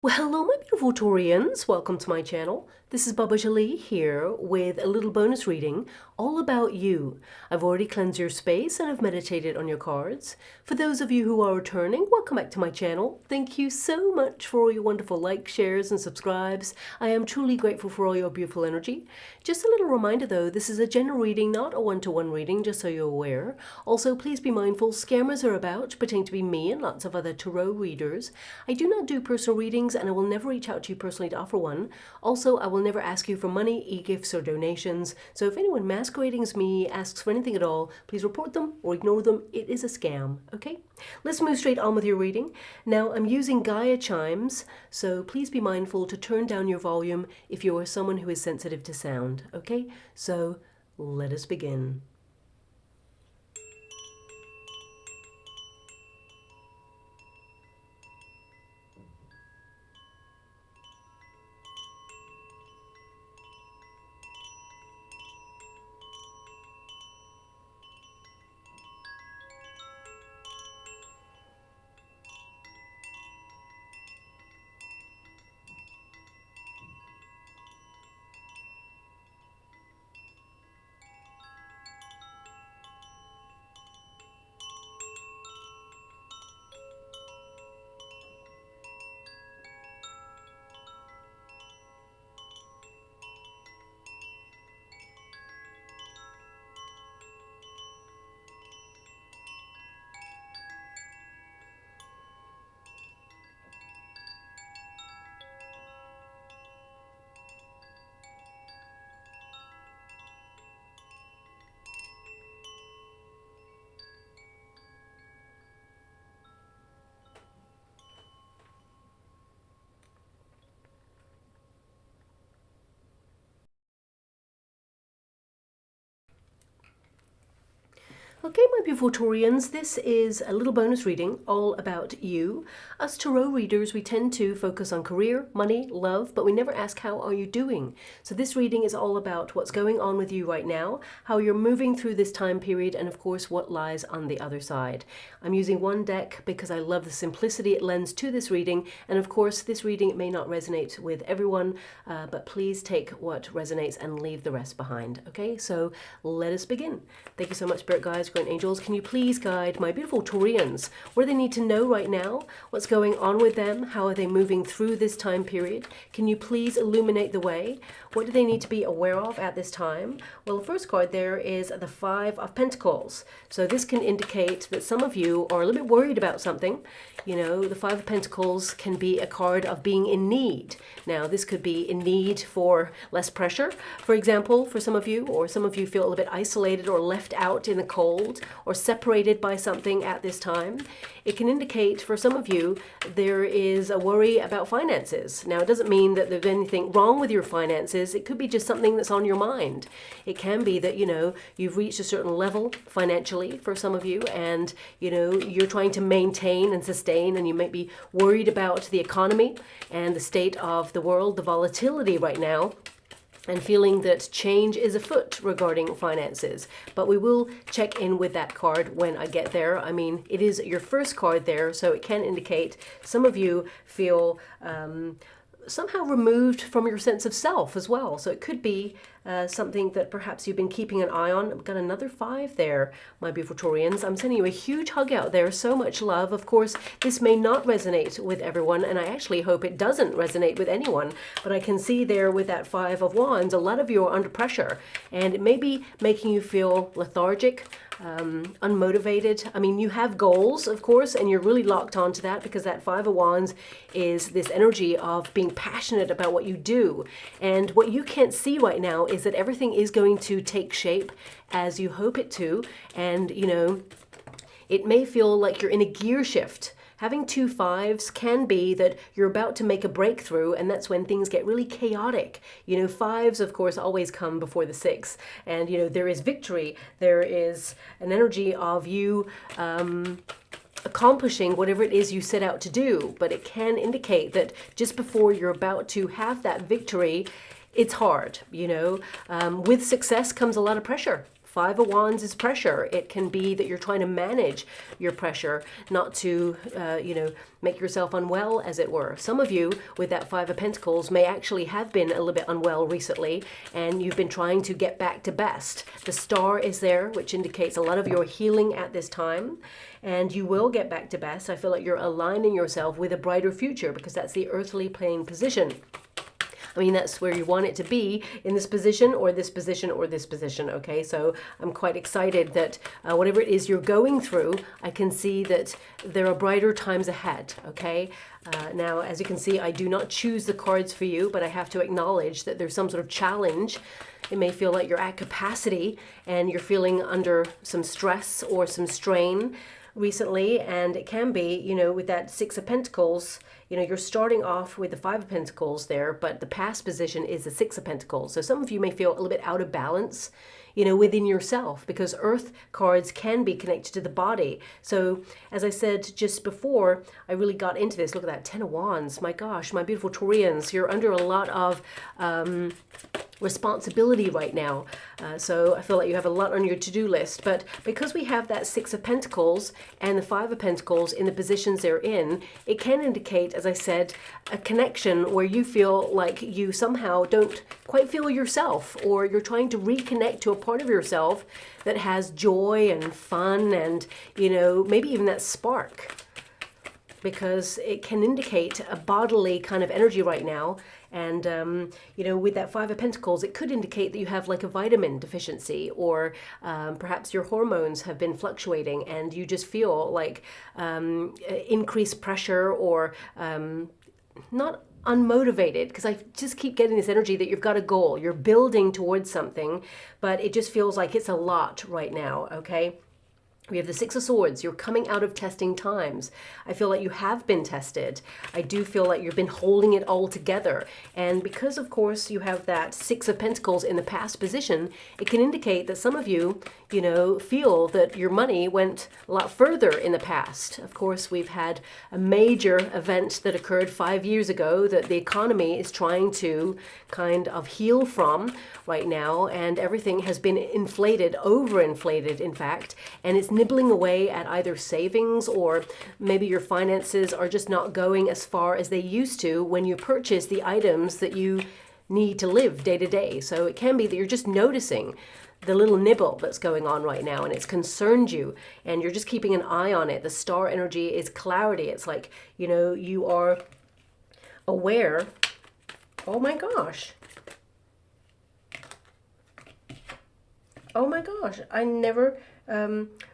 Well, hello my beautiful Taurians, welcome to my channel. This is Baba Jolie here with a little bonus reading all about you. I've already cleansed your space and I've meditated on your cards. For those of you who are returning, welcome back to my channel. Thank you so much for all your wonderful likes, shares and subscribes. I am truly grateful for all your beautiful energy. Just a little reminder though, this is a general reading, not a one-to-one reading, just so you're aware. Also, please be mindful, scammers are about, pretending to be me and lots of other tarot readers. I do not do personal readings and I will never reach out to you personally to offer one. Also, I will never ask you for money, e-gifts or donations. So if anyone masquerading as me asks for anything at all, please report them or ignore them. It is a scam, okay? Let's move straight on with your reading. Now, I'm using Gaia chimes, so please be mindful to turn down your volume if you are someone who is sensitive to sound, okay? So let us begin. Okay, my beautiful Taurians, this is a little bonus reading all about you. Us tarot readers, we tend to focus on career, money, love, but we never ask how are you doing. So this reading is all about what's going on with you right now, how you're moving through this time period, and of course what lies on the other side. I'm using one deck because I love the simplicity it lends to this reading, and of course this reading may not resonate with everyone, but please take what resonates and leave the rest behind. Okay, so let us begin. Thank you so much, Spirit Guides, Great Angels. Can you please guide my beautiful Taurians? What do they need to know right now? What's going on with them? How are they moving through this time period? Can you please illuminate the way? What do they need to be aware of at this time? Well, the first card there is the Five of Pentacles. So this can indicate that some of you are a little bit worried about something. You know, the Five of Pentacles can be a card of being in need. Now, this could be in need for less pressure, for example, for some of you, or some of you feel a little bit isolated or left out in the cold or separated by something at this time. It can indicate for some of you there is a worry about finances. Now, it doesn't mean that there's anything wrong with your finances. It could be just something that's on your mind. It can be that, you know, you've reached a certain level financially for some of you and, you know, you're trying to maintain and sustain, and you might be worried about the economy and the state of the world, the volatility right now, and feeling that change is afoot regarding finances. But we will check in with that card when I get there. I mean, it is your first card there, so it can indicate some of you feel somehow removed from your sense of self as well. So it could be something that perhaps you've been keeping an eye on. I've got another five there, my beautiful Taurians. I'm sending you a huge hug out there. So much love. Of course, this may not resonate with everyone, and I actually hope it doesn't resonate with anyone. But I can see there with that Five of Wands, a lot of you are under pressure, and it may be making you feel lethargic, unmotivated. I mean, you have goals, of course, and you're really locked onto that because that Five of Wands is this energy of being passionate about what you do. And what you can't see right now is that everything is going to take shape as you hope it to. And, you know, it may feel like you're in a gear shift. Having two fives can be that you're about to make a breakthrough, and that's when things get really chaotic. You know, fives, of course, always come before the six. And, you know, there is victory. There is an energy of you accomplishing whatever it is you set out to do. But it can indicate that just before you're about to have that victory, it's hard, you know. With success comes a lot of pressure Five of Wands is pressure. It can be that you're trying to manage your pressure, not to, make yourself unwell, as it were. Some of you with that Five of Pentacles may actually have been a little bit unwell recently, and you've been trying to get back to best. The Star is there, which indicates a lot of your healing at this time, and you will get back to best. I feel like you're aligning yourself with a brighter future, because that's the earthly plane position. I mean, that's where you want it to be, in this position or this position or this position, okay? So I'm quite excited that whatever it is you're going through, I can see that there are brighter times ahead, okay? Now, as you can see, I do not choose the cards for you, but I have to acknowledge that there's some sort of challenge. It may feel like you're at capacity and you're feeling under some stress or some strain recently, and it can be, with that Six of Pentacles, you're starting off with the Five of Pentacles there, but the past position is the Six of Pentacles. So some of you may feel a little bit out of balance, within yourself, because earth cards can be connected to the body. So as I said just before, I really got into this. Look at that, Ten of Wands. My gosh, my beautiful Taurians, you're under a lot of responsibility right now. So I feel like you have a lot on your to-do list. But because we have that Six of Pentacles and the Five of Pentacles in the positions they're in, it can indicate, as I said, a connection where you feel like you somehow don't quite feel yourself, or you're trying to reconnect to a part of yourself that has joy and fun and, maybe even that spark, because it can indicate a bodily kind of energy right now. And, with that Five of Pentacles, it could indicate that you have like a vitamin deficiency, or perhaps your hormones have been fluctuating and you just feel like increased pressure, or not unmotivated, because I just keep getting this energy that you've got a goal, you're building towards something, but it just feels like it's a lot right now, okay? We have the Six of Swords. You're coming out of testing times. I feel like you have been tested. I do feel like you've been holding it all together. And because, of course, you have that Six of Pentacles in the past position, it can indicate that some of you, feel that your money went a lot further in the past. Of course, we've had a major event that occurred 5 years ago that the economy is trying to kind of heal from right now. And everything has been inflated, overinflated, in fact. And it's nibbling away at either savings, or maybe your finances are just not going as far as they used to when you purchase the items that you need to live day to day. So it can be that you're just noticing the little nibble that's going on right now, and it's concerned you, and you're just keeping an eye on it. The Star energy is clarity. It's like, you are aware. Oh my gosh. Oh my gosh. I never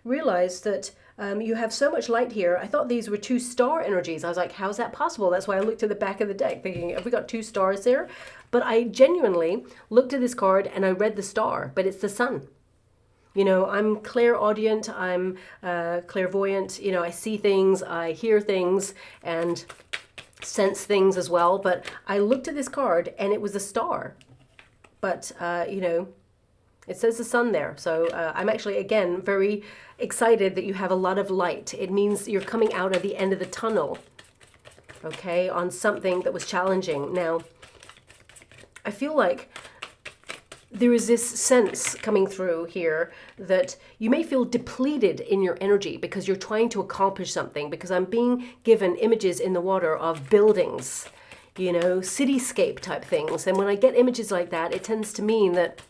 realized that you have so much light here. I thought these were two star energies. I was like, how's that possible? That's why I looked at the back of the deck thinking, have we got two stars there? But I genuinely looked at this card and I read the star, but it's the sun. I'm clairaudient, I'm clairvoyant, I see things, I hear things, and sense things as well. But I looked at this card and it was a star. But, it says the sun there. So I'm actually, again, very excited that you have a lot of light. It means you're coming out of the end of the tunnel, okay, on something that was challenging. Now, I feel like there is this sense coming through here that you may feel depleted in your energy because you're trying to accomplish something, because I'm being given images in the water of buildings, cityscape type things. And when I get images like that, it tends to mean that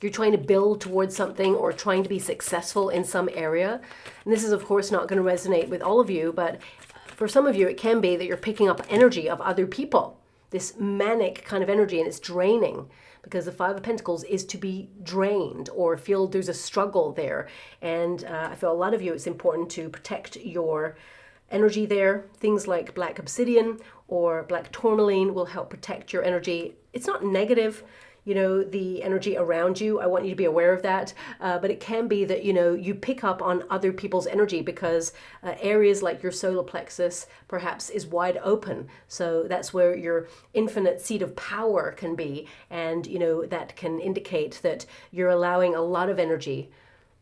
you're trying to build towards something or trying to be successful in some area. And this is, of course, not going to resonate with all of you, but for some of you, it can be that you're picking up energy of other people, this manic kind of energy, and it's draining, because the Five of Pentacles is to be drained or feel there's a struggle there. And I feel a lot of you, it's important to protect your energy there. Things like black obsidian or black tourmaline will help protect your energy. It's not negative, the energy around you. I want you to be aware of that. But it can be that, you pick up on other people's energy because areas like your solar plexus perhaps is wide open. So that's where your infinite seat of power can be. And, that can indicate that you're allowing a lot of energy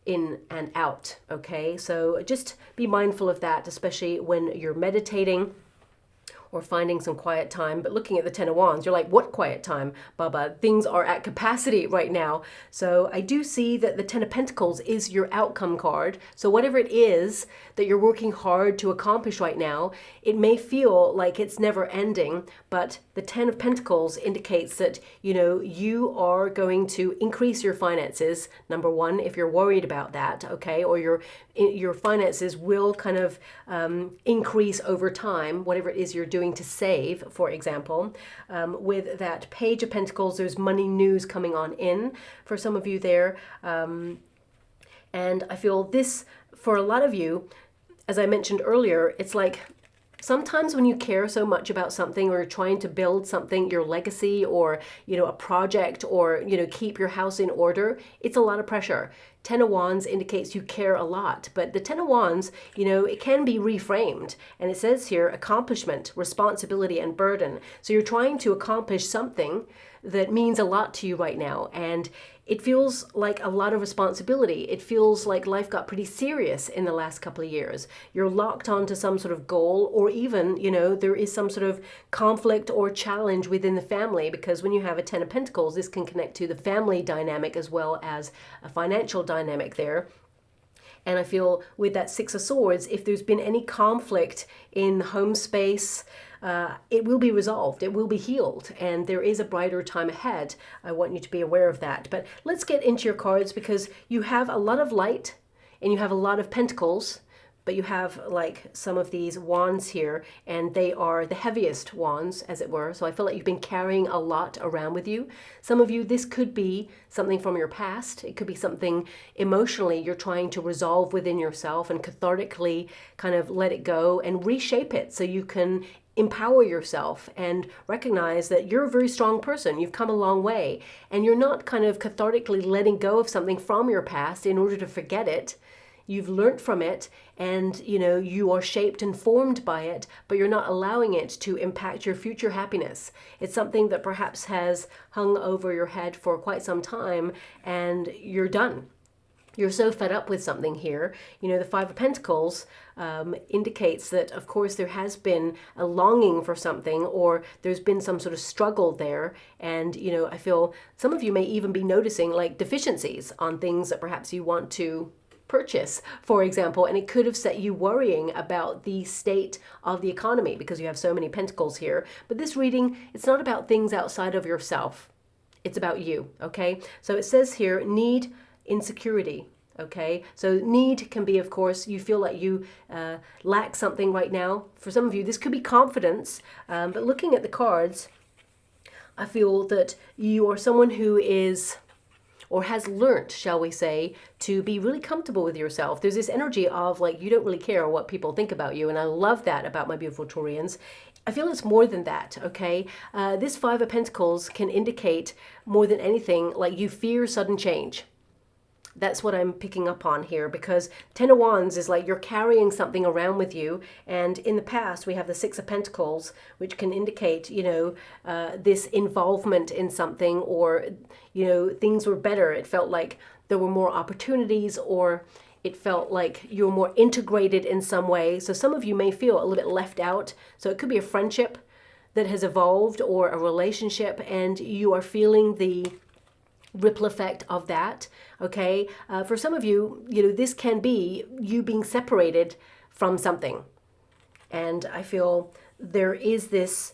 in and out. Okay, so just be mindful of that, especially when you're meditating, or finding some quiet time. But looking at the Ten of Wands, you're like, what quiet time, Baba? Things are at capacity right now. So I do see that the Ten of Pentacles is your outcome card. So whatever it is that you're working hard to accomplish right now, it may feel like it's never ending, but the Ten of Pentacles indicates that, you know, you are going to increase your finances, number one, if you're worried about that, okay, or your finances will kind of increase over time, whatever it is you're doing to save, for example. With that Page of Pentacles, there's money news coming on in for some of you there. And I feel this, for a lot of you, as I mentioned earlier, it's like sometimes when you care so much about something or you're trying to build something, your legacy or, you know, a project or, you know, keep your house in order, it's a lot of pressure. Ten of Wands indicates you care a lot, but the Ten of Wands, you know, it can be reframed. And it says here, accomplishment, responsibility, and burden. So you're trying to accomplish something that means a lot to you right now. And it feels like a lot of responsibility. It feels like life got pretty serious in the last couple of years. You're locked onto some sort of goal, or even, you know, there is some sort of conflict or challenge within the family, because when you have a Ten of Pentacles, this can connect to the family dynamic as well as a financial dynamic there. And I feel with that Six of Swords, if there's been any conflict in the home space, it will be resolved, it will be healed, and there is a brighter time ahead. I want you to be aware of that. But let's get into your cards, because you have a lot of light and you have a lot of pentacles, but you have like some of these wands here, and they are the heaviest wands, as it were. So I feel like you've been carrying a lot around with you. Some of you, this could be something from your past. It could be something emotionally you're trying to resolve within yourself and cathartically kind of let it go and reshape it so you can empower yourself and recognize that you're a very strong person. You've come a long way, and you're not kind of cathartically letting go of something from your past in order to forget it. You've learned from it, and you know, you are shaped and formed by it, but you're not allowing it to impact your future happiness. It's something that perhaps has hung over your head for quite some time, and you're done. You're so fed up with something here. You know, the Five of Pentacles indicates that, of course, there has been a longing for something, or there's been some sort of struggle there. And, you know, I feel some of you may even be noticing like deficiencies on things that perhaps you want to purchase, for example, and it could have set you worrying about the state of the economy because you have so many pentacles here. But this reading, it's not about things outside of yourself. It's about you, okay? So it says here, need, insecurity, okay? So need can be, of course, you feel like you lack something right now. For some of you, this could be confidence, but looking at the cards, I feel that you are someone who is, or has learnt, shall we say, to be really comfortable with yourself. There's this energy of like, you don't really care what people think about you. And I love that about my beautiful Taurians. I feel it's more than that, okay? This Five of Pentacles can indicate more than anything, like you fear sudden change. That's what I'm picking up on here, because Ten of Wands is like you're carrying something around with you. And in the past, we have the Six of Pentacles, which can indicate, you know, this involvement in something, or, you know, things were better. It felt like there were more opportunities, or it felt like you're more integrated in some way. So some of you may feel a little bit left out. So it could be a friendship that has evolved, or a relationship, and you are feeling the ripple effect of that, okay? For some of you, you know, this can be you being separated from something. And I feel there is this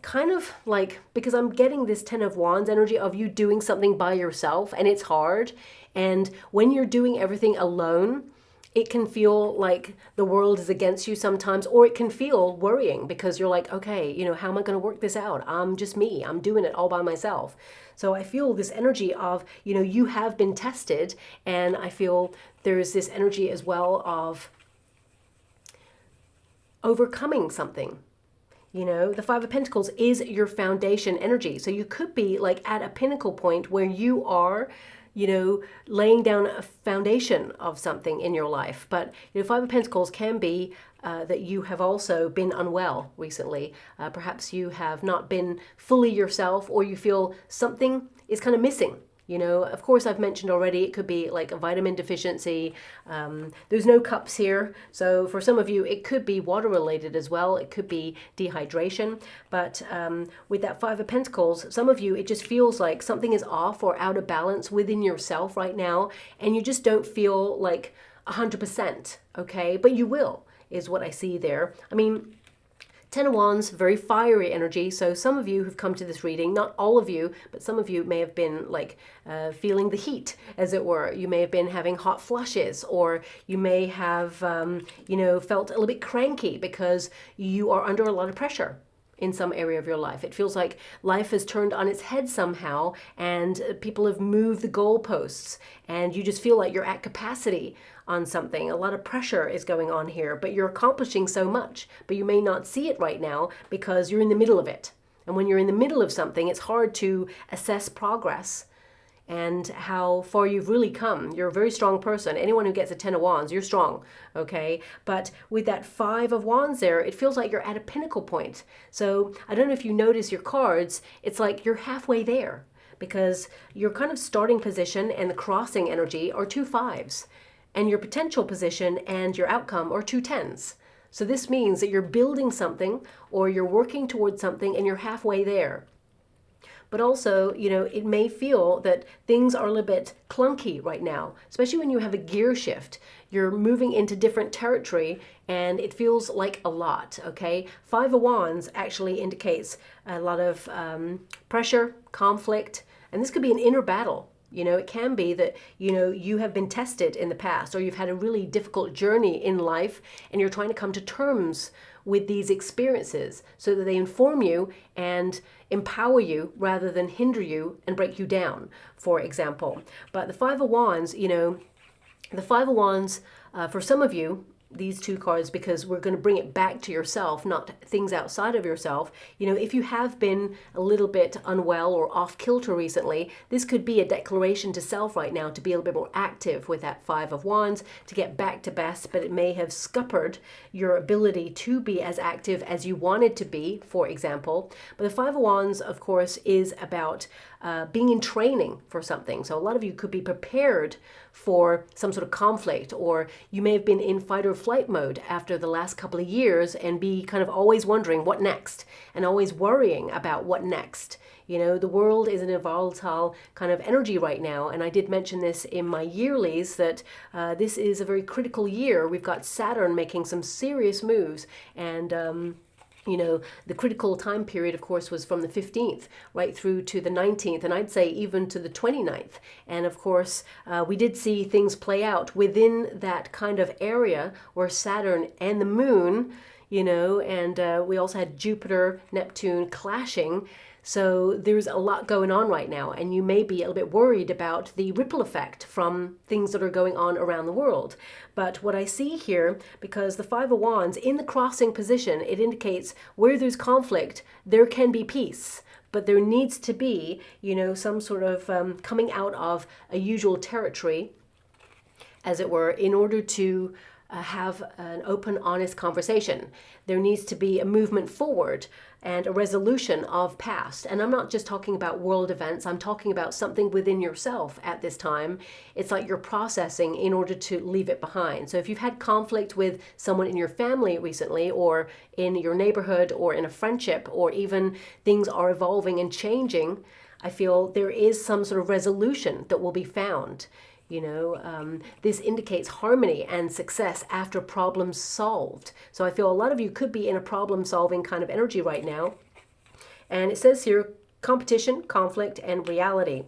kind of like, because I'm getting this Ten of Wands energy of you doing something by yourself, and it's hard. And when you're doing everything alone, it can feel like the world is against you sometimes, or it can feel worrying because you're like, okay, you know, how am I going to work this out? I'm just me. I'm doing it all by myself. So I feel this energy of, you know, you have been tested, and I feel there's this energy as well of overcoming something. You know, the Five of Pentacles is your foundation energy. So you could be like at a pinnacle point where you are, you know, laying down a foundation of something in your life. But, you know, Five of Pentacles can be that you have also been unwell recently. Perhaps you have not been fully yourself, or you feel something is kind of missing. You know, of course, I've mentioned already, it could be like a vitamin deficiency. There's no cups here. So for some of you, it could be water related as well. It could be dehydration. But with that Five of Pentacles, some of you, it just feels like something is off or out of balance within yourself right now. And you just don't feel like 100%, okay? But you will, is what I see there. I mean, Ten of Wands, very fiery energy. So some of you who've come to this reading, not all of you, but some of you may have been like feeling the heat, as it were. You may have been having hot flushes, or you may have, you know, felt a little bit cranky because you are under a lot of pressure in some area of your life. It feels like life has turned on its head somehow, and people have moved the goalposts, and you just feel like you're at capacity on something. A lot of pressure is going on here, but you're accomplishing so much, but you may not see it right now because you're in the middle of it. And when you're in the middle of something, it's hard to assess progress and how far you've really come. You're a very strong person. Anyone who gets a Ten of Wands, you're strong, okay? But with that Five of Wands there, it feels like you're at a pinnacle point. So I don't know if you notice your cards, it's like you're halfway there, because your kind of starting position and the crossing energy are two fives, and your potential position and your outcome are two tens. So this means that you're building something, or you're working towards something, and you're halfway there. But also, you know, it may feel that things are a little bit clunky right now, especially when you have a gear shift. You're moving into different territory and it feels like a lot, okay? Five of Wands actually indicates a lot of pressure, conflict, and this could be an inner battle. You know, it can be that, you know, you have been tested in the past, or you've had a really difficult journey in life and you're trying to come to terms with these experiences so that they inform you and empower you rather than hinder you and break you down, for example. But the Five of Wands, you know, the Five of Wands, for some of you, these two cards, because we're going to bring it back to yourself, not things outside of yourself. You know, if you have been a little bit unwell or off kilter recently, this could be a declaration to self right now to be a little bit more active with that Five of Wands, to get back to best, but it may have scuppered your ability to be as active as you wanted to be, for example. But the Five of Wands, of course, is about being in training for something. So a lot of you could be prepared for some sort of conflict, or you may have been in fight or flight mode after the last couple of years and be kind of always wondering what next and always worrying about what next. You know, the world is in a volatile kind of energy right now. And I did mention this in my yearlies that this is a very critical year. We've got Saturn making some serious moves, and you know, the critical time period, of course, was from the 15th right through to the 19th, and I'd say even to the 29th. And of course, we did see things play out within that kind of area where Saturn and the moon, you know, and we also had Jupiter, Neptune clashing. So there's a lot going on right now, and you may be a little bit worried about the ripple effect from things that are going on around the world. But what I see here, because the Five of Wands in the crossing position, it indicates where there's conflict, there can be peace. But there needs to be, you know, some sort of coming out of a usual territory, as it were, in order to have an open, honest conversation. There needs to be a movement forward and a resolution of past. And I'm not just talking about world events, I'm talking about something within yourself at this time. It's like you're processing in order to leave it behind. So if you've had conflict with someone in your family recently, or in your neighborhood, or in a friendship, or even things are evolving and changing, I feel there is some sort of resolution that will be found. You know, this indicates harmony and success after problems solved. So I feel a lot of you could be in a problem-solving kind of energy right now. And it says here, competition, conflict, and reality.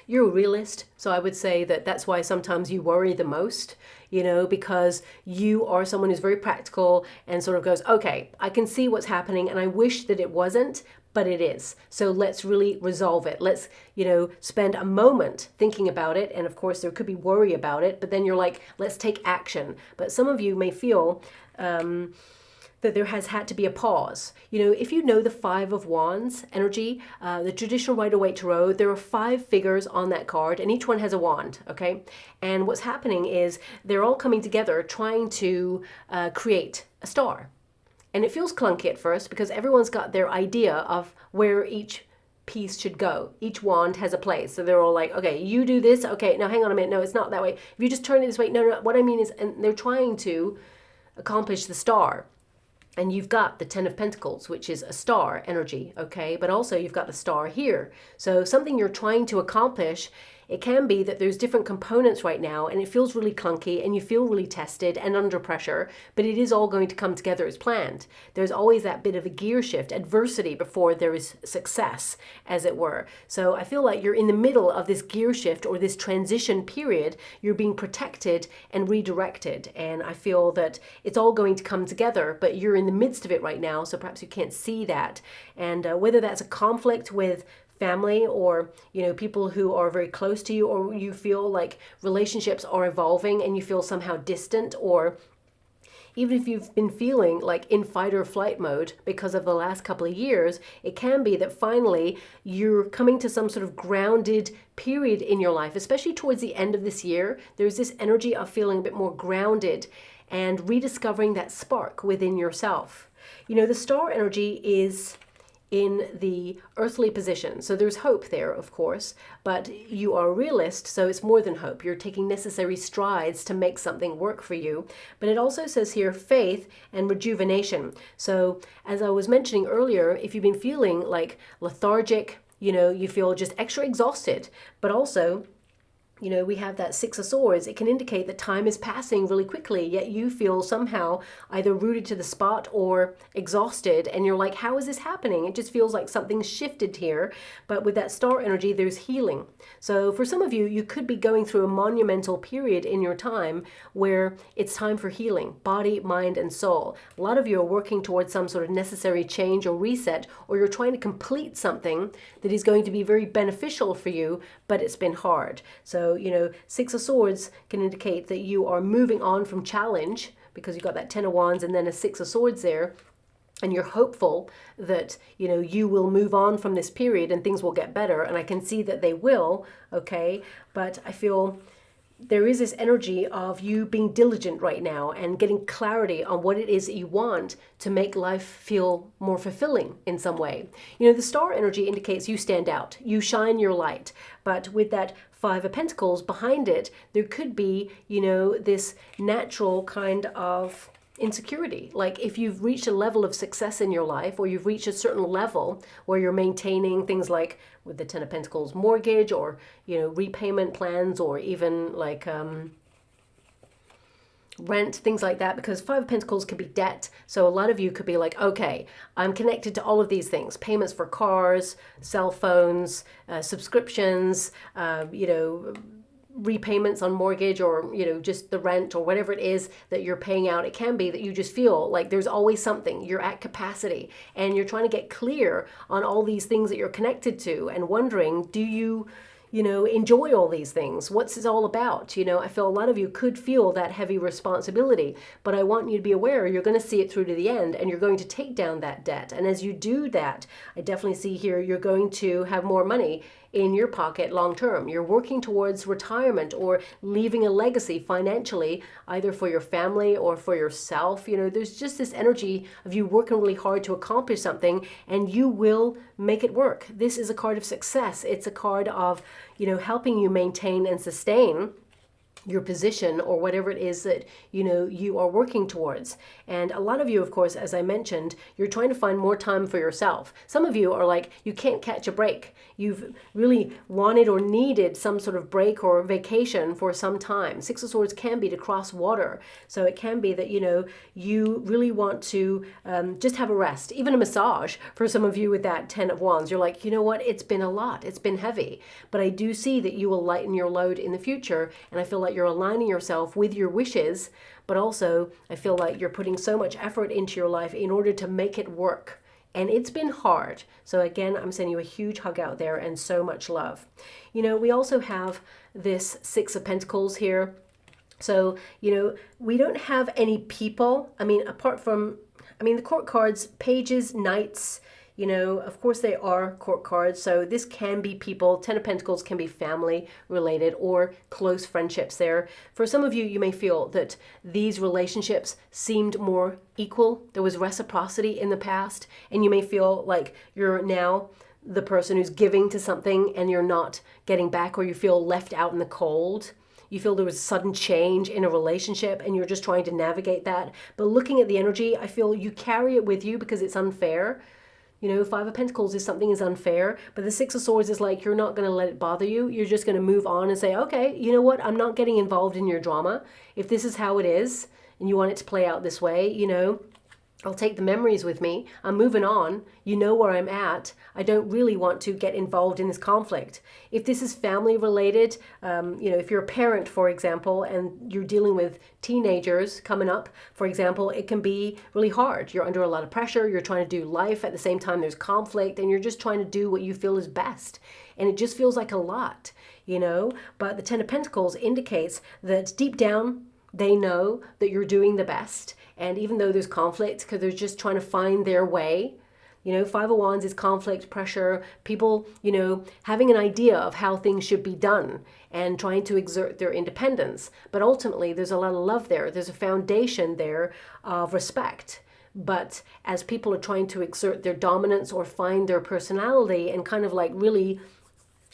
You're a realist, so I would say that that's why sometimes you worry the most, you know, because you are someone who's very practical and sort of goes, okay, I can see what's happening and I wish that it wasn't, but it is. So let's really resolve it. Let's, you know, spend a moment thinking about it. And of course, there could be worry about it, but then you're like, let's take action. But some of you may feel that there has had to be a pause. You know, if you know the Five of Wands energy, the traditional Rider-Waite Tarot, there are 5 figures on that card, and each one has a wand, okay? And what's happening is they're all coming together trying to create a star. And it feels clunky at first because everyone's got their idea of where each piece should go. Each wand has a place. So they're all like, okay, you do this. Okay, now hang on a minute. No, it's not that way. If you just turn it this way. No, what I mean is, and they're trying to accomplish the star. And you've got the 10 of Pentacles, which is a star energy, okay? But also you've got the star here. So something you're trying to accomplish, it can be that there's different components right now and it feels really clunky and you feel really tested and under pressure, but it is all going to come together as planned. There's always that bit of a gear shift, adversity before there is success, as it were. So I feel like you're in the middle of this gear shift or this transition period. You're being protected and redirected. And I feel that it's all going to come together, but you're in the midst of it right now. So perhaps you can't see that. And whether that's a conflict with family or people who are very close to you, or you feel like relationships are evolving and you feel somehow distant, or even if you've been feeling like in fight or flight mode because of the last couple of years, it can be that finally you're coming to some sort of grounded period in your life, especially towards the end of this year. There's this energy of feeling a bit more grounded and rediscovering that spark within yourself. The star energy is in the earthly position. So there's hope there, of course, but you are a realist, so it's more than hope. You're taking necessary strides to make something work for you. But it also says here faith and rejuvenation. So as I was mentioning earlier, if you've been feeling like lethargic, you feel just extra exhausted, but also we have that Six of Swords. It can indicate that time is passing really quickly, yet you feel somehow either rooted to the spot or exhausted. And you're like, how is this happening? It just feels like something's shifted here. But with that star energy, there's healing. So for some of you, you could be going through a monumental period in your time where it's time for healing, body, mind, and soul. A lot of you are working towards some sort of necessary change or reset, or you're trying to complete something that is going to be very beneficial for you, but it's been hard. So Six of Swords can indicate that you are moving on from challenge because you've got that Ten of Wands and then a Six of Swords there. And you're hopeful that, you will move on from this period and things will get better. And I can see that they will, okay? But I feel there is this energy of you being diligent right now and getting clarity on what it is that you want to make life feel more fulfilling in some way. The star energy indicates you stand out, you shine your light. But with that Five of Pentacles behind it, there could be, this natural kind of insecurity. Like if you've reached a level of success in your life, or you've reached a certain level where you're maintaining things like with the Ten of Pentacles mortgage, or repayment plans, or even like rent, things like that, because Five of Pentacles could be debt. So a lot of you could be like, okay, I'm connected to all of these things, payments for cars, cell phones, subscriptions, repayments on mortgage, or just the rent or whatever it is that you're paying out. It can be that you just feel like there's always something, you're at capacity, and you're trying to get clear on all these things that you're connected to and wondering, do you enjoy all these things? What's it all about? I feel a lot of you could feel that heavy responsibility, but I want you to be aware you're going to see it through to the end, and you're going to take down that debt. And as you do that, I definitely see here you're going to have more money in your pocket long term. You're working towards retirement or leaving a legacy financially, either for your family or for yourself. There's just this energy of you working really hard to accomplish something, and you will make it work. This is a card of success. It's a card of, helping you maintain and sustain your position or whatever it is that you are working towards. And a lot of you, of course, as I mentioned, you're trying to find more time for yourself. Some of you are like, you can't catch a break. You've really wanted or needed some sort of break or vacation for some time. Six of Swords can be to cross water. So it can be that you really want to just have a rest, even a massage. For some of you with that Ten of Wands, you're like, what, it's been a lot, it's been heavy, but I do see that you will lighten your load in the future. And I feel like you're aligning yourself with your wishes, but also I feel like you're putting so much effort into your life in order to make it work. And it's been hard. So again, I'm sending you a huge hug out there and so much love. We also have this Six of Pentacles here. So, we don't have any people. Apart from, the court cards, pages, knights, of course they are court cards. So this can be people. Ten of Pentacles can be family related or close friendships there. For some of you, you may feel that these relationships seemed more equal. There was reciprocity in the past, and you may feel like you're now the person who's giving to something and you're not getting back, or you feel left out in the cold. You feel there was sudden change in a relationship and you're just trying to navigate that. But looking at the energy, I feel you carry it with you because it's unfair. You know, Five of Pentacles is something is unfair, but the Six of Swords is like, you're not going to let it bother you. You're just going to move on and say, okay, you know what? I'm not getting involved in your drama. If this is how it is and you want it to play out this way, you know, I'll take the memories with me. I'm moving on. You know where I'm at. I don't really want to get involved in this conflict. If this is family related, you know, if you're a parent, for example, and you're dealing with teenagers coming up, for example, it can be really hard. You're under a lot of pressure. You're trying to do life. At the same time, there's conflict and you're just trying to do what you feel is best. And it just feels like a lot, you know, but the Ten of Pentacles indicates that deep down, they know that you're doing the best. And even though there's conflict, because they're just trying to find their way, you know, Five of Wands is conflict, pressure, people, you know, having an idea of how things should be done and trying to exert their independence. But ultimately, there's a lot of love there. There's a foundation there of respect. But as people are trying to exert their dominance or find their personality and kind of like really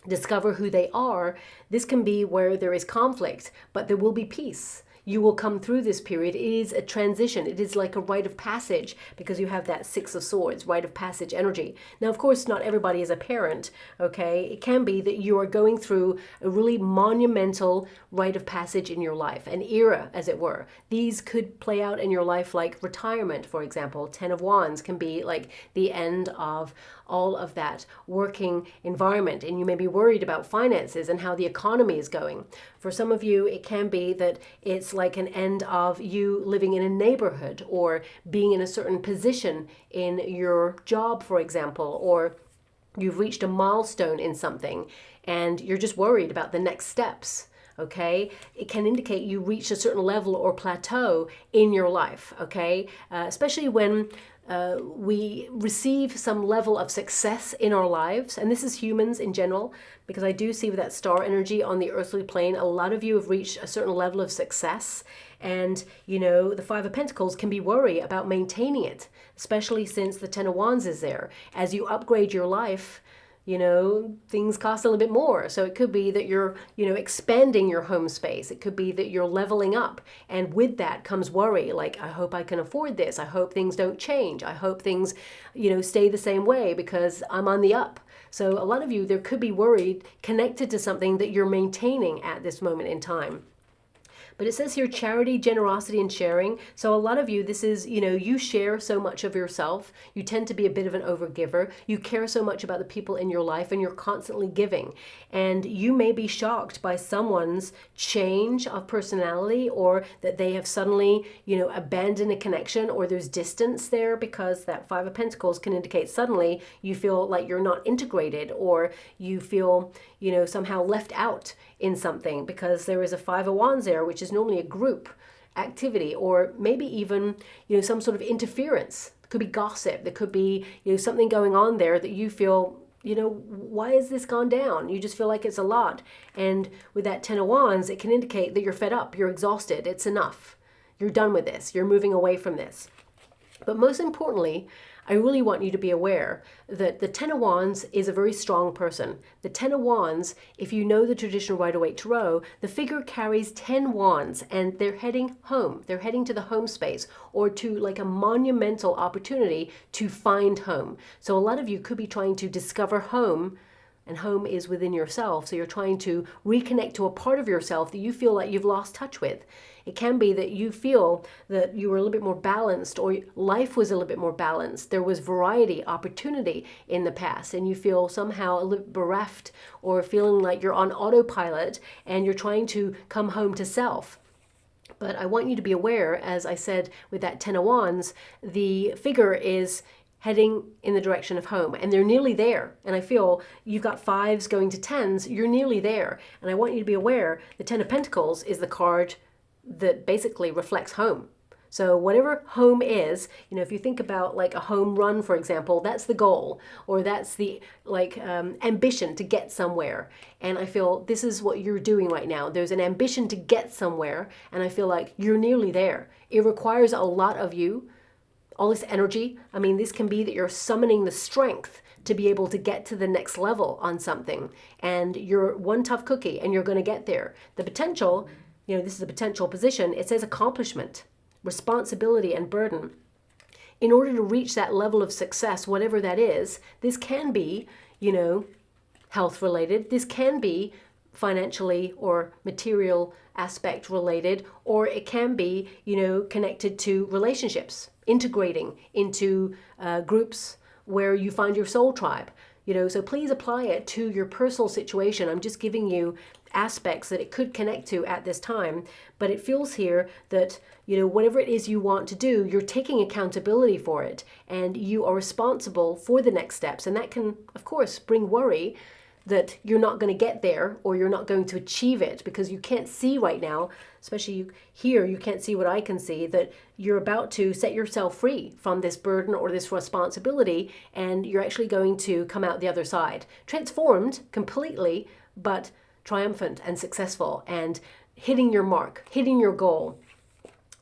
discover who they are, this can be where there is conflict, but there will be peace. You will come through this period. It is a transition. It is like a rite of passage because you have that Six of Swords, rite of passage energy. Now, of course, not everybody is a parent, okay? It can be that you are going through a really monumental rite of passage in your life, an era, as it were. These could play out in your life like retirement, for example. Ten of Wands can be like the end of all of that working environment, and you may be worried about finances and how the economy is going. For some of you, it can be that it's like an end of you living in a neighborhood or being in a certain position in your job, for example, or you've reached a milestone in something and you're just worried about the next steps. Okay, it can indicate you reach a certain level or plateau in your life. Okay, especially when we receive some level of success in our lives, and this is humans in general, because I do see with that star energy on the earthly plane, a lot of you have reached a certain level of success, and you know, the Five of Pentacles can be worried about maintaining it, especially since the Ten of Wands is there. As you upgrade your life, you know, things cost a little bit more. So it could be that you're, you know, expanding your home space. It could be that you're leveling up. And with that comes worry. Like, I hope I can afford this. I hope things don't change. I hope things, you know, stay the same way because I'm on the up. So a lot of you, there could be worry connected to something that you're maintaining at this moment in time. But it says here charity, generosity, and sharing. So a lot of you, this is, you know, you share so much of yourself. You tend to be a bit of an overgiver. You care so much about the people in your life and you're constantly giving. And you may be shocked by someone's change of personality or that they have suddenly, you know, abandoned a connection or there's distance there because that Five of Pentacles can indicate suddenly you feel like you're not integrated or you feel, you know, somehow left out in something because there is a Five of Wands there, which is normally a group activity or maybe even, you know, some sort of interference. It could be gossip. There could be, you know, something going on there that you feel, you know, why has this gone down? You just feel like it's a lot. And with that Ten of Wands, it can indicate that you're fed up, you're exhausted, it's enough. You're done with this. You're moving away from this. But most importantly, I really want you to be aware that the Ten of Wands is a very strong person. The Ten of Wands, if you know the traditional Rider-Waite Tarot, the figure carries 10 wands and they're heading home. They're heading to the home space or to like a monumental opportunity to find home. So a lot of you could be trying to discover home, and home is within yourself. So you're trying to reconnect to a part of yourself that you feel like you've lost touch with. It can be that you feel that you were a little bit more balanced or life was a little bit more balanced. There was variety, opportunity in the past, and you feel somehow a little bereft or feeling like you're on autopilot and you're trying to come home to self. But I want you to be aware, as I said with that Ten of Wands, the figure is heading in the direction of home and they're nearly there. And I feel you've got fives going to tens, you're nearly there. And I want you to be aware the Ten of Pentacles is the card that basically reflects home. So whatever home is, you know, if you think about like a home run, for example, that's the goal, or that's the like ambition to get somewhere. And I feel this is what you're doing right now. There's an ambition to get somewhere, and I feel like you're nearly there. It requires a lot of you, all this energy. I mean, this can be that you're summoning the strength to be able to get to the next level on something. And you're one tough cookie and you're going to get there. The potential, this is a potential position. It says accomplishment, responsibility, and burden. In order to reach that level of success, whatever that is, this can be, health related. This can be financially or material aspect related, or it can be, connected to relationships, integrating into groups where you find your soul tribe. So please apply it to your personal situation. I'm just giving you aspects that it could connect to at this time, but it feels here that, whatever it is you want to do, you're taking accountability for it and you are responsible for the next steps. And that can, of course, bring worry that you're not going to get there or you're not going to achieve it because you can't see right now, especially here, you can't see what I can see, that you're about to set yourself free from this burden or this responsibility, and you're actually going to come out the other side, transformed completely, but triumphant and successful and hitting your mark, hitting your goal.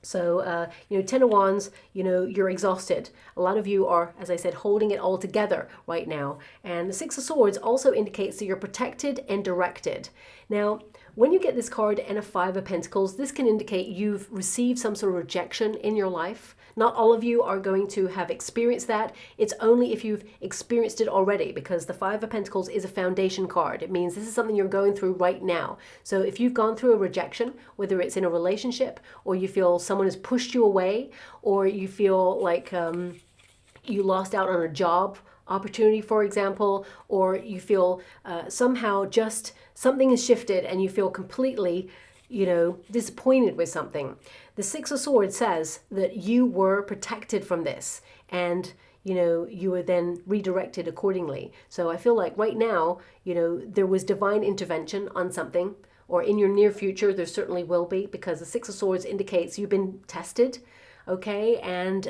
So, Ten of Wands, you're exhausted. A lot of you are, as I said, holding it all together right now. And the Six of Swords also indicates that you're protected and directed. Now, when you get this card and a Five of Pentacles, this can indicate you've received some sort of rejection in your life. Not all of you are going to have experienced that. It's only if you've experienced it already, because the Five of Pentacles is a foundation card. It means this is something you're going through right now. So if you've gone through a rejection, whether it's in a relationship or you feel someone has pushed you away, or you feel like you lost out on a job opportunity, for example, or you feel somehow just something has shifted and you feel completely disappointed with something. The Six of Swords says that you were protected from this and, you were then redirected accordingly. So I feel like right now, there was divine intervention on something, or in your near future, there certainly will be, because the Six of Swords indicates you've been tested. Okay, and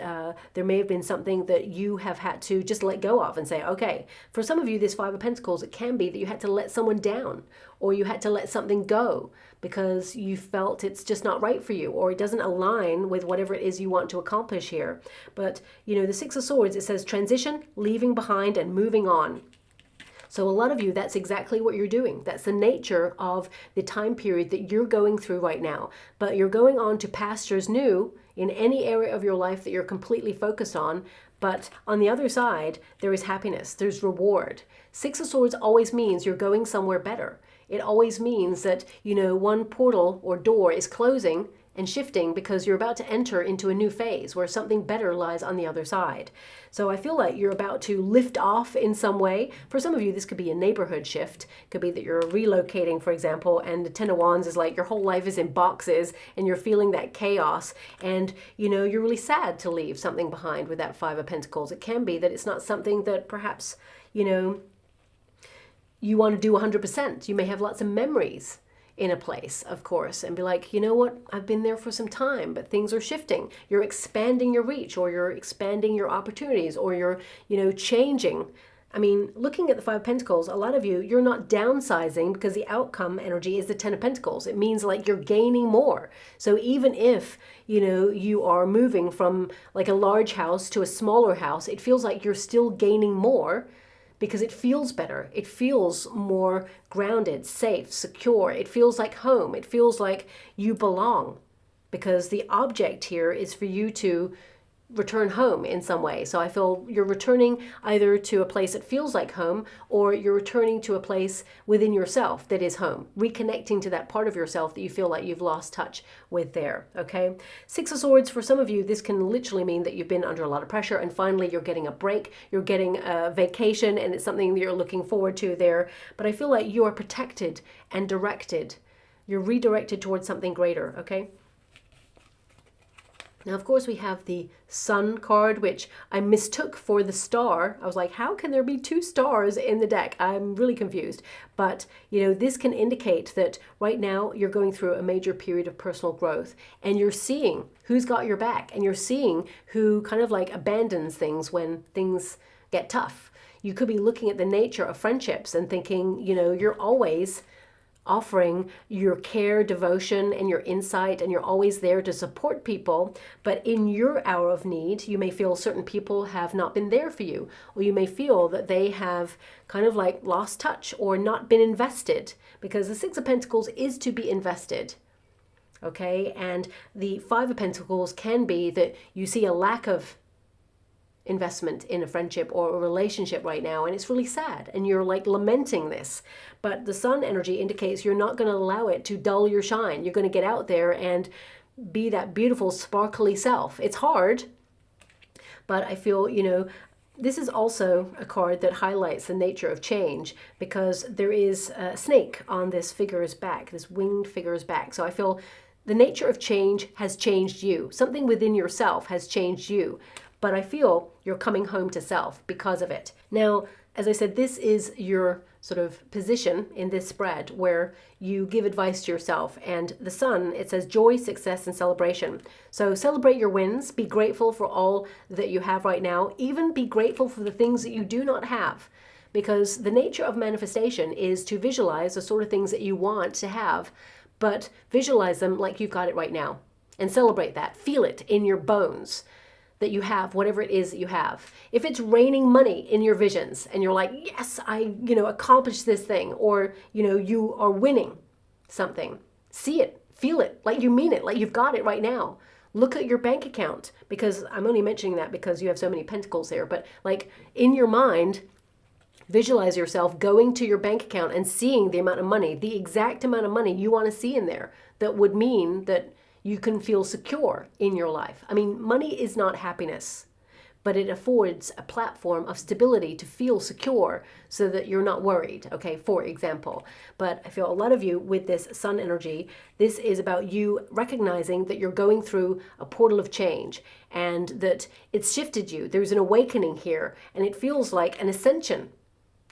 there may have been something that you have had to just let go of and say, okay, for some of you, this Five of Pentacles, it can be that you had to let someone down, or you had to let something go because you felt it's just not right for you, or it doesn't align with whatever it is you want to accomplish here. But, the Six of Swords, it says transition, leaving behind and moving on. So a lot of you, that's exactly what you're doing. That's the nature of the time period that you're going through right now. But you're going on to pastures new in any area of your life that you're completely focused on. But on the other side, there is happiness, there's reward. Six of Swords always means you're going somewhere better. It always means that, one portal or door is closing and shifting because you're about to enter into a new phase where something better lies on the other side. So I feel like you're about to lift off in some way. For some of you, this could be a neighborhood shift. It could be that you're relocating, for example, and the Ten of Wands is like your whole life is in boxes and you're feeling that chaos, and you're really sad to leave something behind with that Five of Pentacles. It can be that it's not something that perhaps, you want to do 100%. You may have lots of memories in a place, of course, and be like, what, I've been there for some time, but things are shifting. You're expanding your reach, or you're expanding your opportunities, or you're, changing. I mean, looking at the Five of Pentacles, a lot of you, you're not downsizing because the outcome energy is the Ten of Pentacles. It means like you're gaining more. So even if, you are moving from like a large house to a smaller house, it feels like you're still gaining more, because it feels better. It feels more grounded, safe, secure. It feels like home. It feels like you belong, because the object here is for you to return home in some way. So I feel you're returning either to a place that feels like home, or you're returning to a place within yourself that is home, reconnecting to that part of yourself that you feel like you've lost touch with there, okay? Six of Swords, for some of you, this can literally mean that you've been under a lot of pressure and finally you're getting a break, you're getting a vacation, and it's something that you're looking forward to there. But I feel like you are protected and directed. You're redirected towards something greater, okay? Now, of course, we have the Sun card, which I mistook for the star. I was like, how can there be two stars in the deck? I'm really confused. But, this can indicate that right now you're going through a major period of personal growth, and you're seeing who's got your back, and you're seeing who kind of like abandons things when things get tough. You could be looking at the nature of friendships and thinking, you're always offering your care, devotion, and your insight, and you're always there to support people. But in your hour of need, you may feel certain people have not been there for you, or you may feel that they have kind of like lost touch or not been invested, because the Six of Pentacles is to be invested. Okay, and the Five of Pentacles can be that you see a lack of investment in a friendship or a relationship right now, and it's really sad, and you're like lamenting this. But the Sun energy indicates you're not going to allow it to dull your shine. You're going to get out there and be that beautiful, sparkly self. It's hard, but I feel, you know, this is also a card that highlights the nature of change, because there is a snake on this figure's back, this winged figure's back. So I feel the nature of change has changed you. Something within yourself has changed you. But I feel you're coming home to self because of it. Now, as I said, this is your sort of position in this spread where you give advice to yourself. And the Sun, it says joy, success, and celebration. So celebrate your wins. Be grateful for all that you have right now. Even be grateful for the things that you do not have. Because the nature of manifestation is to visualize the sort of things that you want to have, but visualize them like you've got it right now. And celebrate that. Feel it in your bones that you have whatever it is that you have. If it's raining money in your visions and you're like, yes, I, accomplished this thing, or, you are winning something, see it, feel it, like you mean it, like you've got it right now. Look at your bank account, because I'm only mentioning that because you have so many pentacles there, but like in your mind, visualize yourself going to your bank account and seeing the amount of money, the exact amount of money you want to see in there that would mean that you can feel secure in your life. I mean, money is not happiness, but it affords a platform of stability to feel secure so that you're not worried, okay, for example. But I feel a lot of you with this Sun energy, this is about you recognizing that you're going through a portal of change and that it's shifted you. There's an awakening here, and it feels like an ascension.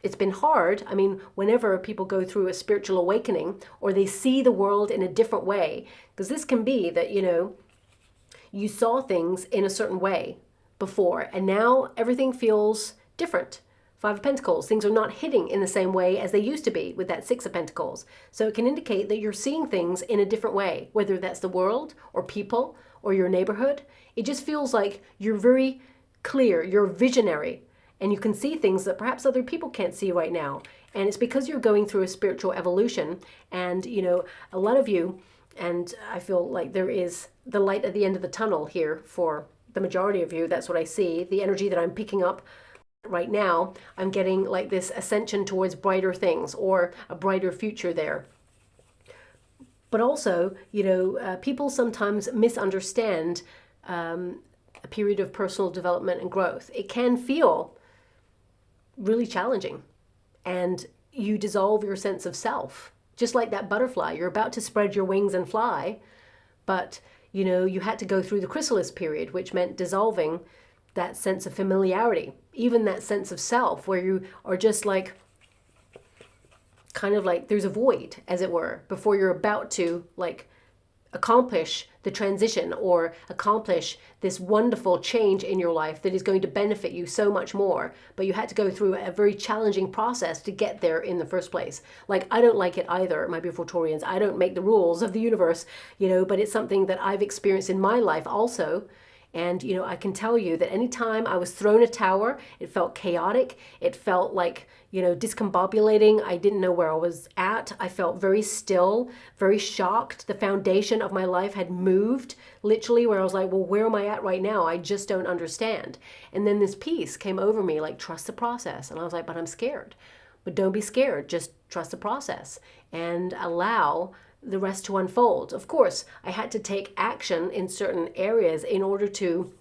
It's been hard. I mean, whenever people go through a spiritual awakening or they see the world in a different way, because this can be that, you saw things in a certain way before, and now everything feels different. Five of Pentacles, things are not hitting in the same way as they used to be with that Six of Pentacles. So it can indicate that you're seeing things in a different way, whether that's the world or people or your neighborhood. It just feels like you're very clear, you're visionary, and you can see things that perhaps other people can't see right now. And it's because you're going through a spiritual evolution. And, a lot of you, and I feel like there is the light at the end of the tunnel here for the majority of you. That's what I see. The energy that I'm picking up right now, I'm getting like this ascension towards brighter things or a brighter future there. But also, people sometimes misunderstand a period of personal development and growth. It can feel really challenging, and you dissolve your sense of self, just like that butterfly. You're about to spread your wings and fly, but you had to go through the chrysalis period, which meant dissolving that sense of familiarity, even that sense of self, where you are just like kind of like there's a void, as it were, before you're about to like accomplish the transition or accomplish this wonderful change in your life that is going to benefit you so much more. But you had to go through a very challenging process to get there in the first place. Like, I don't like it either, my beautiful Taurians. I don't make the rules of the universe, but it's something that I've experienced in my life also. And, I can tell you that anytime I was thrown a tower, it felt chaotic. It felt like, discombobulating. I didn't know where I was at. I felt very still, very shocked. The foundation of my life had moved, literally, where I was like, well, where am I at right now? I just don't understand. And then this peace came over me, like, trust the process. And I was like, but I'm scared. But don't be scared. Just trust the process and allow the rest to unfold. Of course, I had to take action in certain areas in order to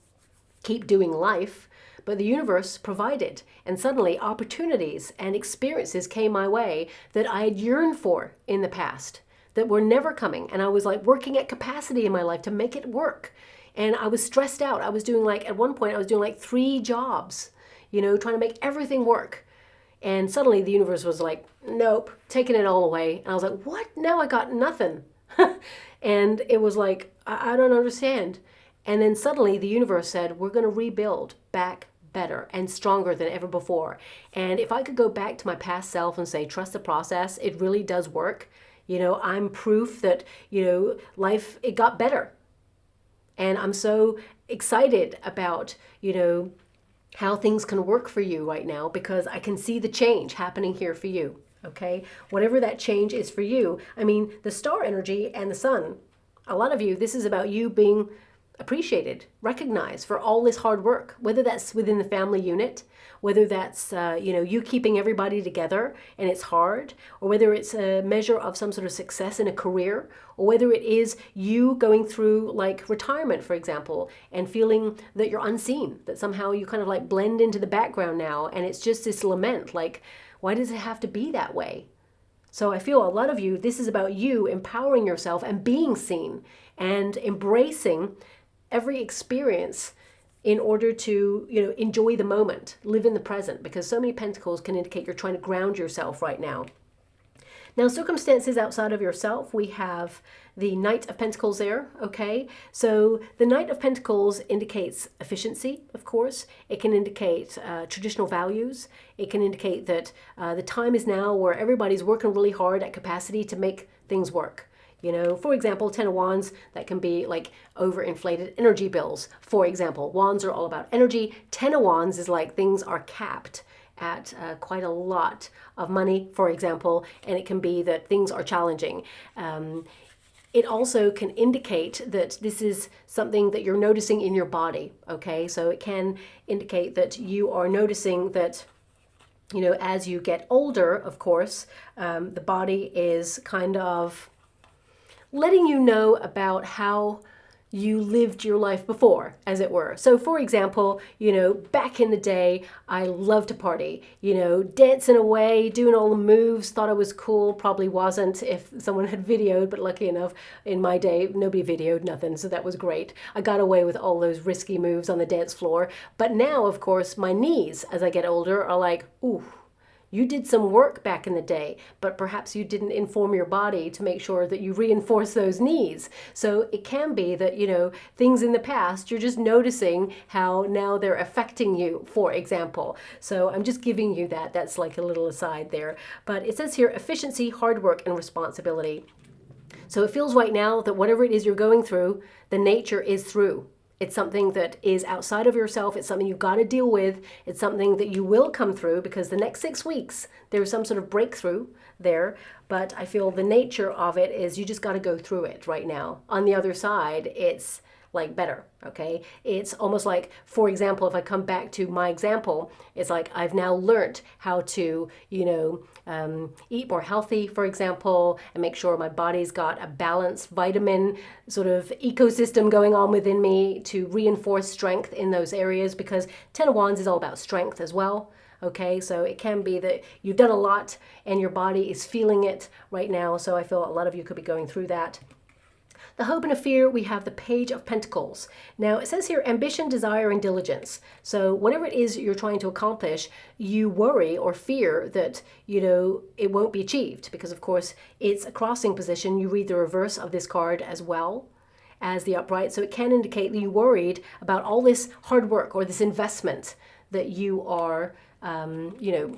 keep doing life, but the universe provided, and suddenly opportunities and experiences came my way that I had yearned for in the past that were never coming. And I was like working at capacity in my life to make it work. And I was stressed out. I was doing at one point I was doing 3 jobs, trying to make everything work. And suddenly the universe was like, nope, taking it all away. And I was like, what? Now I got nothing. And it was like, I don't understand. And then suddenly the universe said, we're going to rebuild back better and stronger than ever before. And if I could go back to my past self and say, trust the process, it really does work. You know, I'm proof that, you know, life, it got better. And I'm so excited about, you know, how things can work for you right now because I can see the change happening here for you. Okay, whatever that change is for you. I mean, the star energy and the sun, a lot of you, this is about you being appreciated, recognized for all this hard work, whether that's within the family unit, whether that's, you know, you keeping everybody together and it's hard, or whether it's a measure of some sort of success in a career, or whether it is you going through like retirement, for example, and feeling that you're unseen, that somehow you kind of like blend into the background now. And it's just this lament, like, why does it have to be that way? So I feel a lot of you, this is about you empowering yourself and being seen and embracing every experience in order to, you know, enjoy the moment, live in the present, because so many pentacles can indicate you're trying to ground yourself right now. Now, circumstances outside of yourself, we have the Knight of Pentacles there, okay? So the Knight of Pentacles indicates efficiency, of course. It can indicate traditional values. It can indicate that the time is now where everybody's working really hard at capacity to make things work. You know, for example, Ten of Wands, that can be like overinflated energy bills. For example, Wands are all about energy. Ten of Wands is like things are capped at quite a lot of money, for example, and it can be that things are challenging. It also can indicate that this is something that you're noticing in your body, okay? So it can indicate that you are noticing that, you know, as you get older, of course, the body is kind of letting you know about how you lived your life before, as it were. So for example, you know, back in the day, I loved to party, you know, dancing away, doing all the moves, thought I was cool, probably wasn't if someone had videoed, but lucky enough, in my day, nobody videoed nothing, so that was great. I got away with all those risky moves on the dance floor. But now, of course, my knees, as I get older, are like, ooh, you did some work back in the day, but perhaps you didn't inform your body to make sure that you reinforce those knees. So it can be that, you know, things in the past, you're just noticing how now they're affecting you, for example. So I'm just giving you that. That's like a little aside there. But it says here, efficiency, hard work, and responsibility. So it feels right now that whatever it is you're going through, the nature is through. It's something that is outside of yourself. It's something you've got to deal with. It's something that you will come through because the next 6 weeks, there's some sort of breakthrough there. But I feel the nature of it is you just got to go through it right now. On the other side, it's like better, okay? It's almost like, for example, if I come back to my example, it's like I've now learned how to, you know, eat more healthy, for example, and make sure my body's got a balanced vitamin sort of ecosystem going on within me to reinforce strength in those areas, because Ten of Wands is all about strength as well. Okay, so it can be that you've done a lot and your body is feeling it right now. So I feel a lot of you could be going through that. The hope and a fear, we have the Page of Pentacles. Now it says here, ambition, desire, and diligence. So whatever it is you're trying to accomplish, you worry or fear that, you know, it won't be achieved because of course it's a crossing position. You read the reverse of this card as well as the upright. So it can indicate that you're worried about all this hard work or this investment that you are, you know,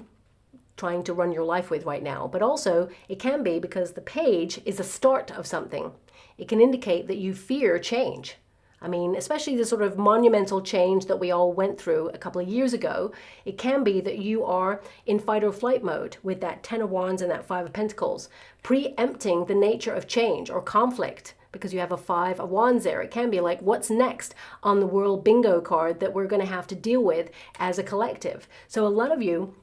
trying to run your life with right now. But also it can be because the page is the start of something. It can indicate that you fear change. I mean, especially the sort of monumental change that we all went through a couple of years ago. It can be that you are in fight or flight mode with that Ten of Wands and that Five of Pentacles, preempting the nature of change or conflict because you have a Five of Wands there. It can be like, what's next on the World Bingo card that we're going to have to deal with as a collective. So a lot of you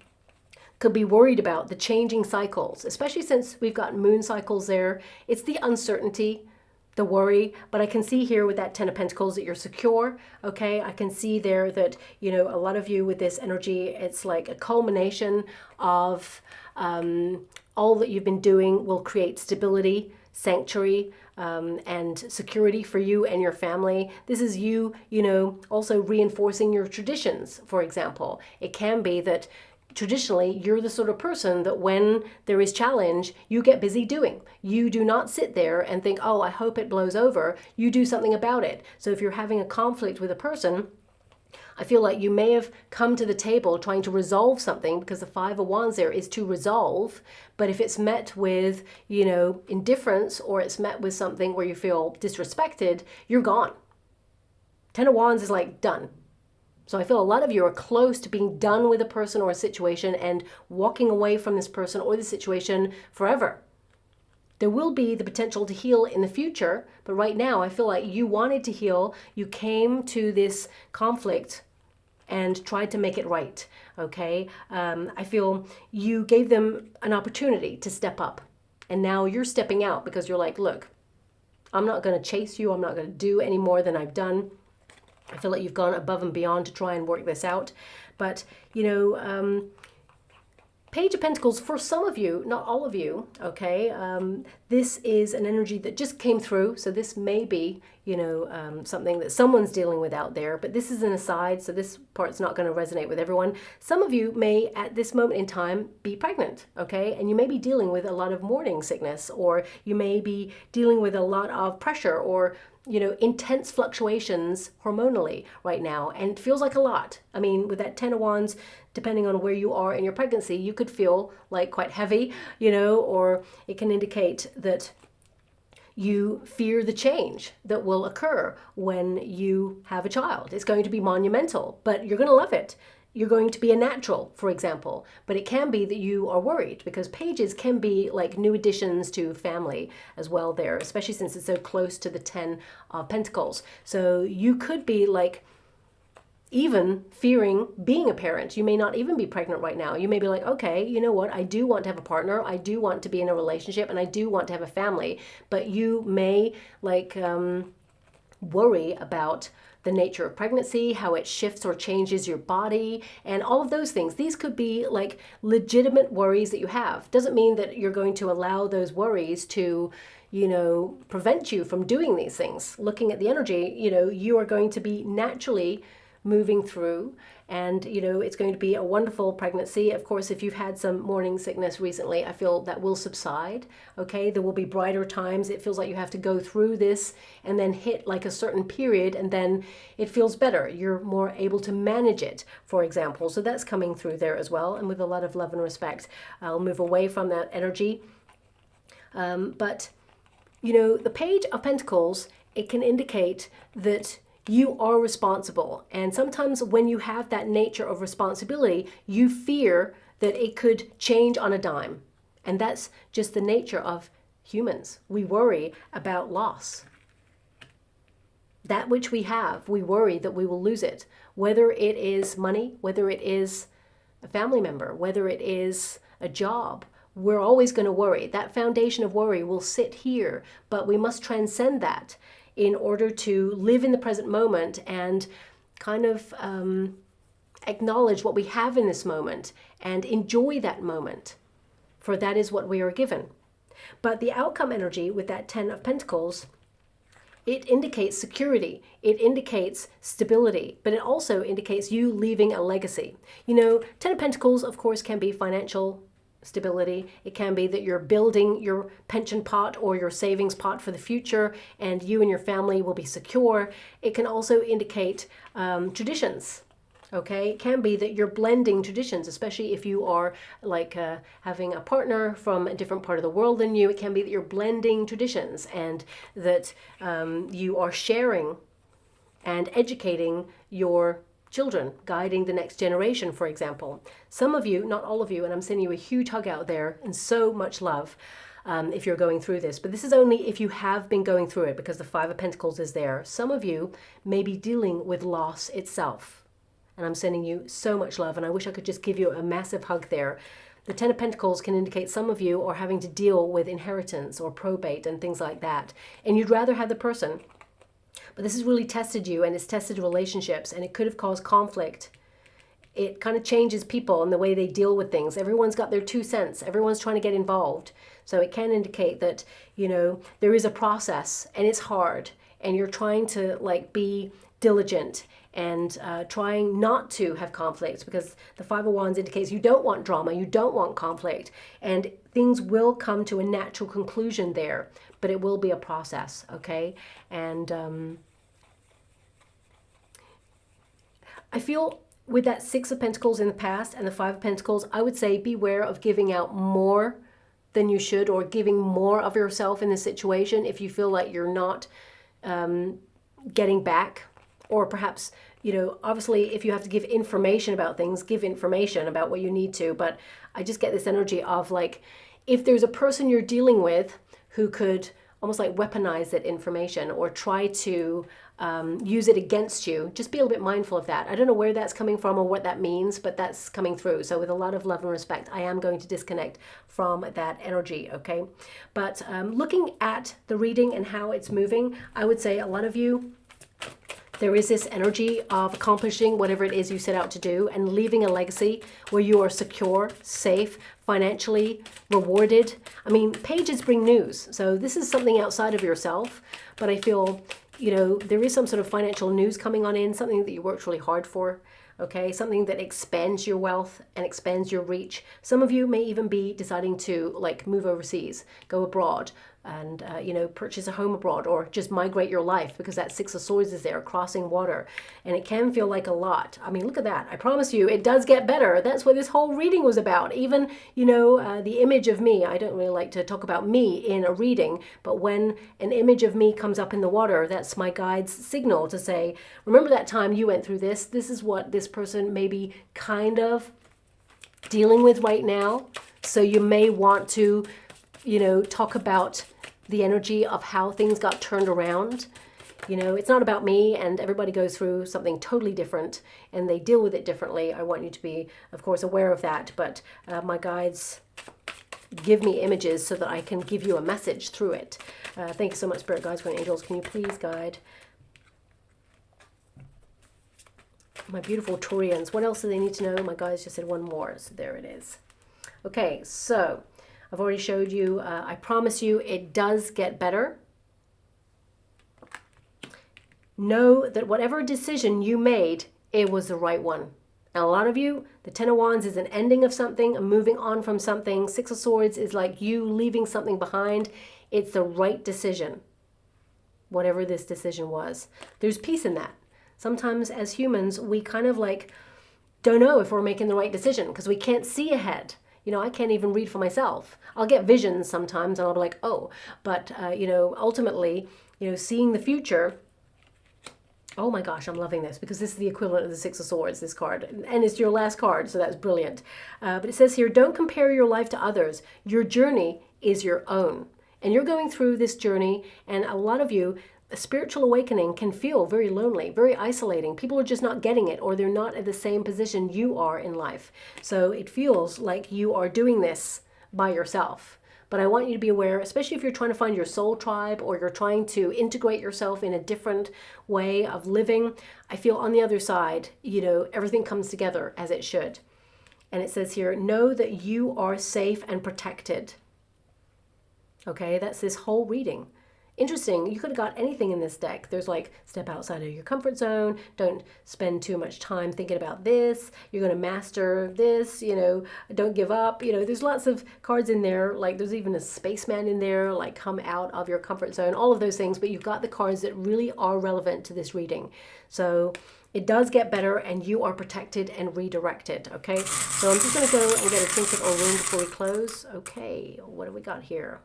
could be worried about the changing cycles, especially since we've got moon cycles there. It's the uncertainty, the worry, but I can see here with that Ten of Pentacles that you're secure, okay? I can see there that, you know, a lot of you with this energy, it's like a culmination of all that you've been doing will create stability, sanctuary, and security for you and your family. This is you, you know, also reinforcing your traditions, for example. It can be that traditionally, you're the sort of person that when there is challenge, you get busy doing. You do not sit there and think, oh, I hope it blows over. You do something about it. So if you're having a conflict with a person, I feel like you may have come to the table trying to resolve something, because the Five of Wands there is to resolve. But if it's met with, you know, indifference, or it's met with something where you feel disrespected, you're gone. Ten of Wands is like done. So I feel a lot of you are close to being done with a person or a situation and walking away from this person or the situation forever. There will be the potential to heal in the future, but right now I feel like you wanted to heal. You came to this conflict and tried to make it right, okay? I feel you gave them an opportunity to step up, and now you're stepping out because you're like, look, I'm not going to chase you. I'm not going to do any more than I've done. I feel like you've gone above and beyond to try and work this out. But, you know, Page of Pentacles, for some of you, not all of you, okay, this is an energy that just came through. So this may be, you know, something that someone's dealing with out there, but this is an aside, so this part's not going to resonate with everyone. Some of you may, at this moment in time, be pregnant, okay, and you may be dealing with a lot of morning sickness, or you may be dealing with a lot of pressure, or you know, intense fluctuations hormonally right now, and it feels like a lot. I mean, with that Ten of Wands, depending on where you are in your pregnancy, you could feel like quite heavy, you know, or it can indicate that you fear the change that will occur when you have a child. It's going to be monumental, but you're going to love it. You're going to be a natural, for example, but it can be that you are worried, because pages can be like new additions to family as well there, especially since it's so close to the Ten of Pentacles. So you could be like even fearing being a parent. You may not even be pregnant right now. You may be like, okay, you know what? I do want to have a partner. I do want to be in a relationship, and I do want to have a family, but you may like worry about the nature of pregnancy, how it shifts or changes your body, and all of those things. These could be like legitimate worries that you have. Doesn't mean that you're going to allow those worries to, you know, prevent you from doing these things. Looking at the energy, you know, you are going to be naturally moving through, and you know, it's going to be a wonderful pregnancy. Of course, if you've had some morning sickness recently, I feel that will subside, okay? There will be brighter times. It feels like you have to go through this and then hit like a certain period, and then it feels better. You're more able to manage it, for example. So that's coming through there as well, and with a lot of love and respect. I'll move away from that energy. But you know, the Page of Pentacles, it can indicate that you are responsible. And sometimes when you have that nature of responsibility, you fear that it could change on a dime. And that's just the nature of humans. We worry about loss. That which we have, we worry that we will lose it. Whether it is money, whether it is a family member, whether it is a job, we're always going to worry. That foundation of worry will sit here, but we must transcend that in order to live in the present moment and kind of acknowledge what we have in this moment and enjoy that moment, for that is what we are given. But the outcome energy with that Ten of Pentacles, it indicates security, it indicates stability, but it also indicates you leaving a legacy. You know, Ten of Pentacles, of course, can be financial stability. It can be that you're building your pension pot or your savings pot for the future, and you and your family will be secure. It can also indicate traditions. Okay, it can be that you're blending traditions, especially if you are like having a partner from a different part of the world than you. It can be that you're blending traditions, and that you are sharing and educating your children, guiding the next generation, for example. Some of you, not all of you, and I'm sending you a huge hug out there and so much love if you're going through this. But this is only if you have been going through it, because the Five of Pentacles is there. Some of you may be dealing with loss itself. And I'm sending you so much love, and I wish I could just give you a massive hug there. The Ten of Pentacles can indicate some of you are having to deal with inheritance or probate and things like that. And you'd rather have the person, but this has really tested you, and it's tested relationships, and it could have caused conflict. It kind of changes people and the way they deal with things. Everyone's got their 2 cents. Everyone's trying to get involved. So it can indicate that, you know, there is a process, and it's hard, and you're trying to like be diligent and trying not to have conflict, because the Five of Wands indicates you don't want drama, you don't want conflict, and things will come to a natural conclusion there, but it will be a process, okay? And I feel with that Six of Pentacles in the past and the Five of Pentacles, I would say beware of giving out more than you should, or giving more of yourself in this situation if you feel like you're not getting back. Or perhaps, you know, obviously if you have to give information about things, give information about what you need to. But I just get this energy of like, if there's a person you're dealing with who could almost like weaponize that information or try to use it against you, just be a little bit mindful of that. I don't know where that's coming from or what that means, but that's coming through. So with a lot of love and respect, I am going to disconnect from that energy, okay? But looking at the reading and how it's moving, I would say a lot of you, there is this energy of accomplishing whatever it is you set out to do and leaving a legacy where you are secure, safe, financially rewarded. I mean, pages bring news. So this is something outside of yourself, but I feel, you know, there is some sort of financial news coming on in, something that you worked really hard for. Okay, something that expands your wealth and expands your reach. Some of you may even be deciding to like move overseas, go abroad, and you know, purchase a home abroad, or just migrate your life, because that Six of Swords is there, crossing water, and it can feel like a lot. I mean, look at that. I promise you, it does get better. That's what this whole reading was about. Even, you know, the image of me. I don't really like to talk about me in a reading, but when an image of me comes up in the water, that's my guide's signal to say, remember that time you went through this. This is what this person may be kind of dealing with right now. So you may want to, you know, talk about the energy of how things got turned around. You know, it's not about me, and everybody goes through something totally different and they deal with it differently. I want you to be, of course, aware of that. But my guides give me images so that I can give you a message through it. Thank you so much, Spirit Guides, Guardian Angels. Can you please guide my beautiful Taurians? What else do they need to know? My guides just said one more, so there it is. Okay, so I've already showed you, I promise you, it does get better. Know that whatever decision you made, it was the right one. And a lot of you, the Ten of Wands is an ending of something, a moving on from something. Six of Swords is like you leaving something behind. It's the right decision, whatever this decision was. There's peace in that. Sometimes as humans, we kind of like don't know if we're making the right decision because we can't see ahead. You know, I can't even read for myself. I'll get visions sometimes and I'll be like, oh, but, you know, ultimately, you know, seeing the future. Oh my gosh, I'm loving this because this is the equivalent of the Six of Swords, this card. And it's your last card, so that's brilliant. But it says here, don't compare your life to others. Your journey is your own. And you're going through this journey, and a lot of you, a spiritual awakening can feel very lonely, very isolating. People are just not getting it, or they're not at the same position you are in life. So it feels like you are doing this by yourself. But I want you to be aware, especially if you're trying to find your soul tribe or you're trying to integrate yourself in a different way of living. I feel on the other side, you know, everything comes together as it should. And it says here, know that you are safe and protected. Okay, that's this whole reading. Interesting, you could have got anything in this deck. There's like, step outside of your comfort zone, don't spend too much time thinking about this, you're going to master this, you know, don't give up. You know, there's lots of cards in there, like there's even a spaceman in there, like come out of your comfort zone, all of those things, but you've got the cards that really are relevant to this reading. So it does get better and you are protected and redirected, okay? So I'm just going to go and get a trinket or rune before we close. Okay, what do we got here?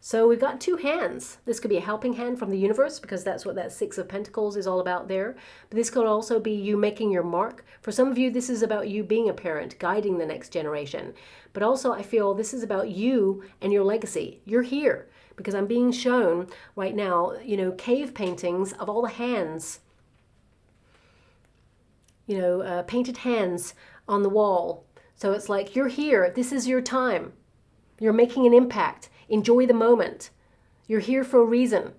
So we've got two hands. This could be a helping hand from the universe because that's what that Six of Pentacles is all about there. But this could also be you making your mark. For some of you, this is about you being a parent, guiding the next generation. But also I feel this is about you and your legacy. You're here because I'm being shown right now, you know, cave paintings of all the hands, you know, painted hands on the wall. So it's like, you're here. This is your time. You're making an impact. Enjoy the moment. You're here for a reason.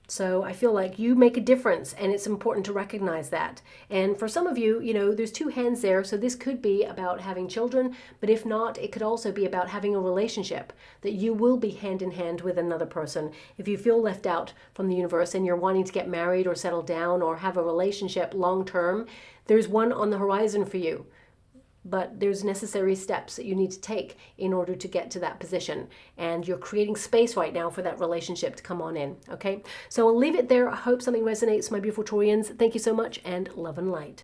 So I feel like you make a difference and it's important to recognize that. And for some of you, you know, there's two hands there. So this could be about having children, but if not, it could also be about having a relationship that you will be hand in hand with another person. If you feel left out from the universe and you're wanting to get married or settle down or have a relationship long term, there's one on the horizon for you. but there's necessary steps that you need to take in order to get to that position. And you're creating space right now for that relationship to come on in, okay? So I'll leave it there. I hope something resonates, my beautiful Taurians. Thank you so much, and love and light.